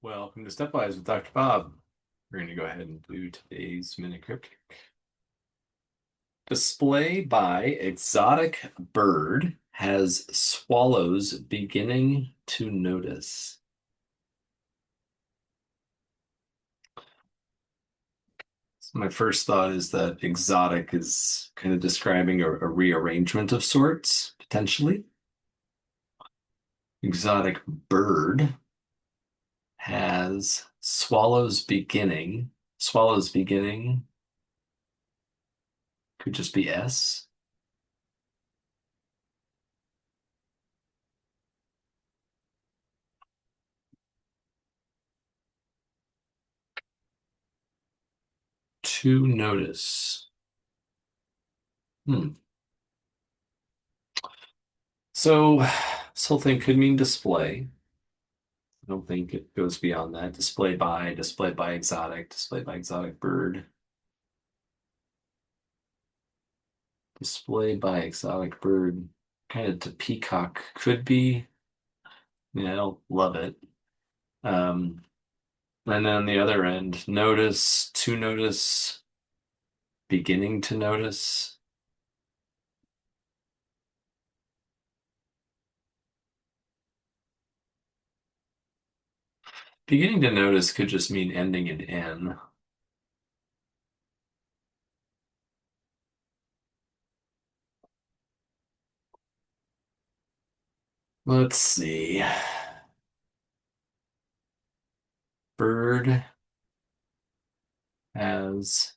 Welcome to Stepwise with Dr. Bob. We're going to go ahead and do today's mini cryptic. Display by exotic bird has swallows beginning to notice. So my first thought is that exotic is kind of describing a rearrangement of sorts, potentially. Exotic bird has swallows beginning. Swallows beginning could just be S. To notice. Hmm. So this whole thing could mean display. I don't think it goes beyond that. Display by exotic bird, display by exotic bird, kind of to peacock could be. Yeah, I don't love it. Um, and then the other end, notice, to notice, beginning to notice. Beginning to notice could just mean ending in N. Let's see. Bird has,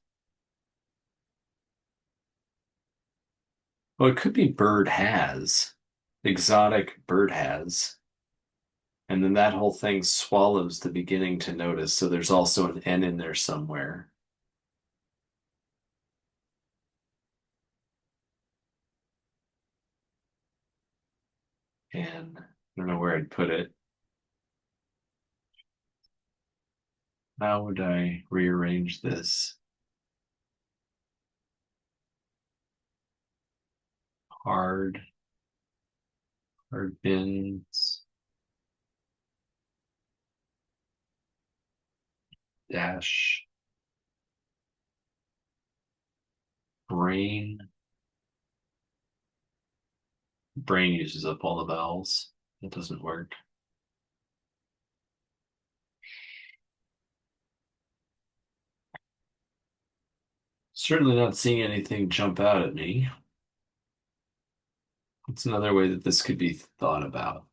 well, it could be bird has, exotic bird has. And then that whole thing swallows the beginning to notice. So there's also an N in there somewhere. And I don't know where I'd put it. How would I rearrange this? Hard, hard bins, dash, brain. Brain uses up all the vowels. It doesn't work. Certainly not seeing anything jump out at me. It's another way that this could be thought about.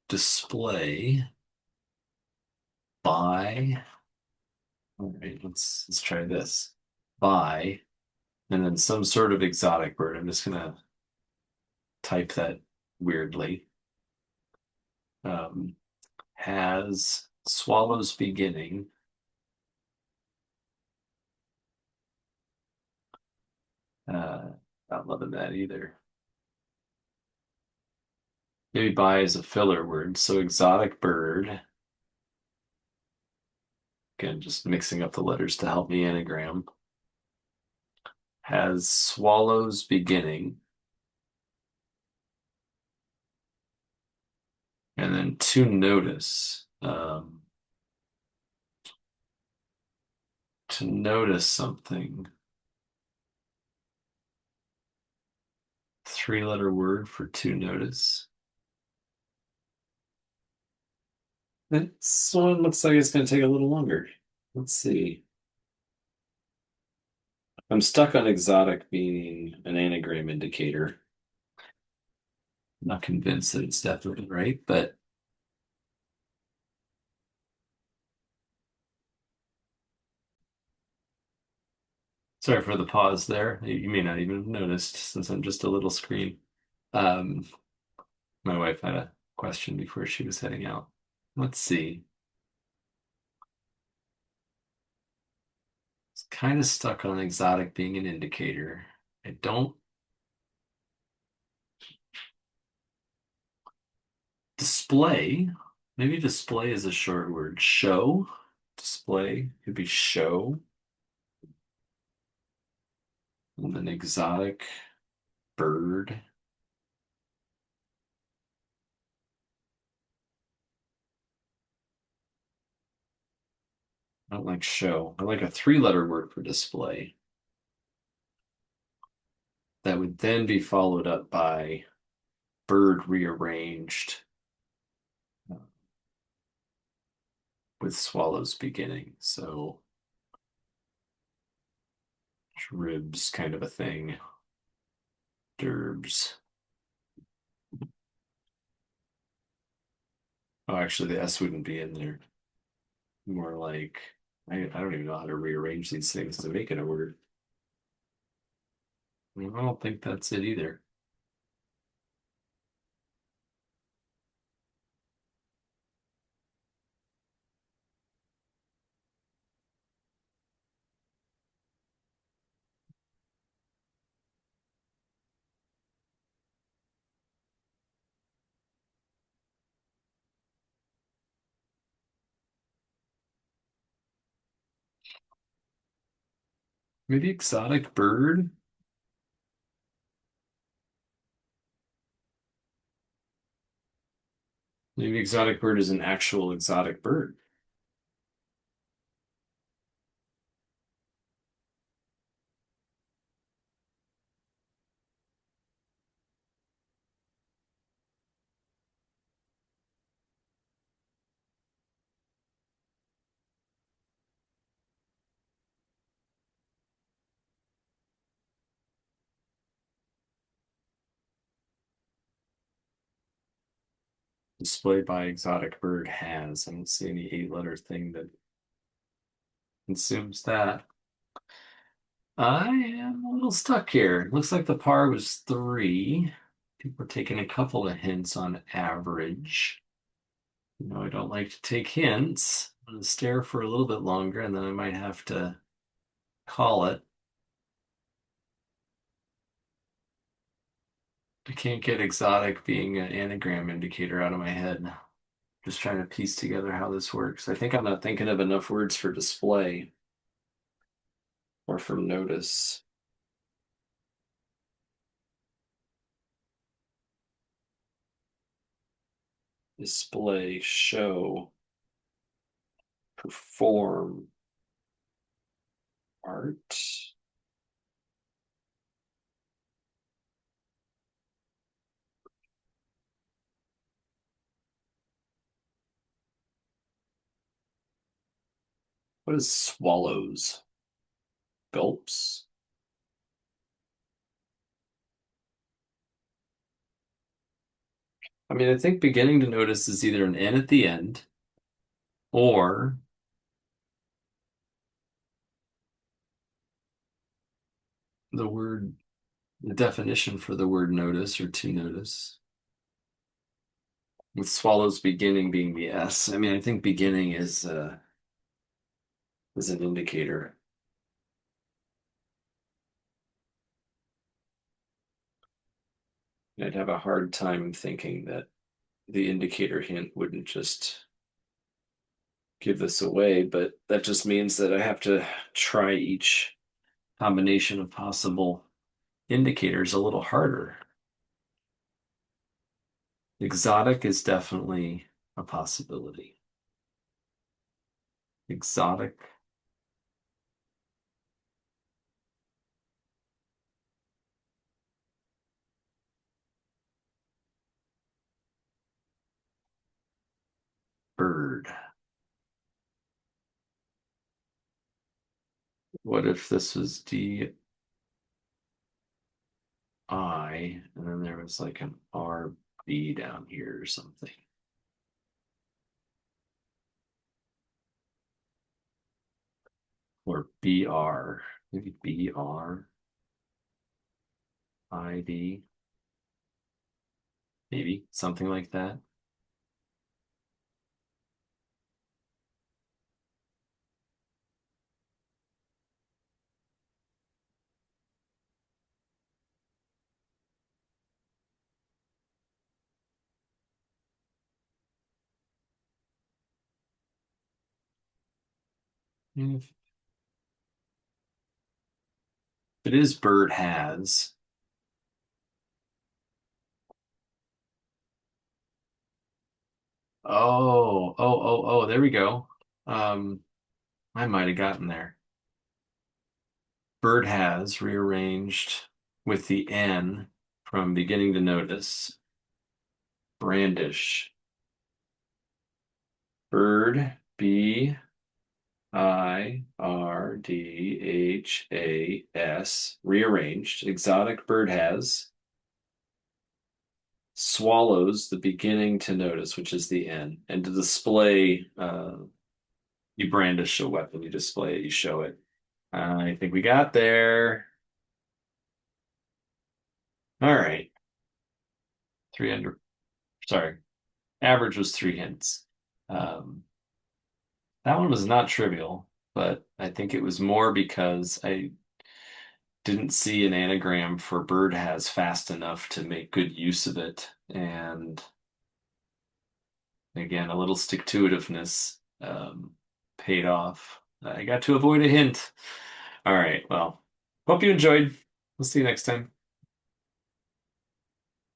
Display by, all right, let's try this. By, and then some sort of exotic bird. I'm just gonna type that weirdly. Um, has swallows beginning. Not loving that either. Maybe by is a filler word. So exotic bird. Again, just mixing up the letters to help me anagram. Has swallows beginning. And then to notice. To notice something. Three-letter word for to notice. This one looks like it's going to take a little longer. Let's see. I'm stuck on exotic being an anagram indicator. I'm not convinced that it's definitely right, but sorry for the pause there. You may not even have noticed since I'm just a little screen. Um, my wife had a question before she was heading out. Let's see. It's kind of stuck on exotic being an indicator. I don't display. Maybe display is a short word. Show. Display could be show. And then exotic bird. I don't like show. I like a three-letter word for display that would then be followed up by bird rearranged with swallows beginning. So ribs kind of a thing. Derbs. Oh, actually, the S wouldn't be in there. More like, I don't even know how to rearrange these things to make it a word. I don't think that's it either. Maybe exotic bird? Maybe exotic bird is an actual exotic bird. Displayed by exotic bird has. I don't see any eight-letter thing that consumes that. I am a little stuck here. Looks like the par was three. I think we're taking a couple of hints on average. I don't like to take hints. I'm gonna stare for a little bit longer and then I might have to call it. I can't get exotic being an anagram indicator out of my head. Just trying to piece together how this works. I think I'm not thinking of enough words for display or for notice. Display, show, perform, art. What is swallows? Gulps? I mean, I think beginning to notice is either an N at the end or the word, the definition for the word notice or to notice, with swallows beginning being the S. I mean, I think beginning is an indicator. I'd have a hard time thinking that the indicator hint wouldn't just give this away, but that just means that I have to try each combination of possible indicators a little harder. Exotic is definitely a possibility. Exotic bird. What if this was DI and then there was like an RB down here or something? Or BR, maybe BR, ID, maybe something like that. If it is bird has. Oh, there we go. Um, I might have gotten there. Bird has rearranged with the N from beginning to notice. Brandish. Bird, Birdhas, rearranged. Exotic bird has. Swallows the beginning to notice, which is the N. And to display, you brandish a weapon, you display it, you show it. I think we got there. All right. 300. Sorry. Average was 3 hints. Um, that one was not trivial, but I think it was more because I didn't see an anagram for bird has fast enough to make good use of it. And again, a little stick-to-itiveness paid off. I got to avoid a hint. All right, well, hope you enjoyed. We'll see you next time.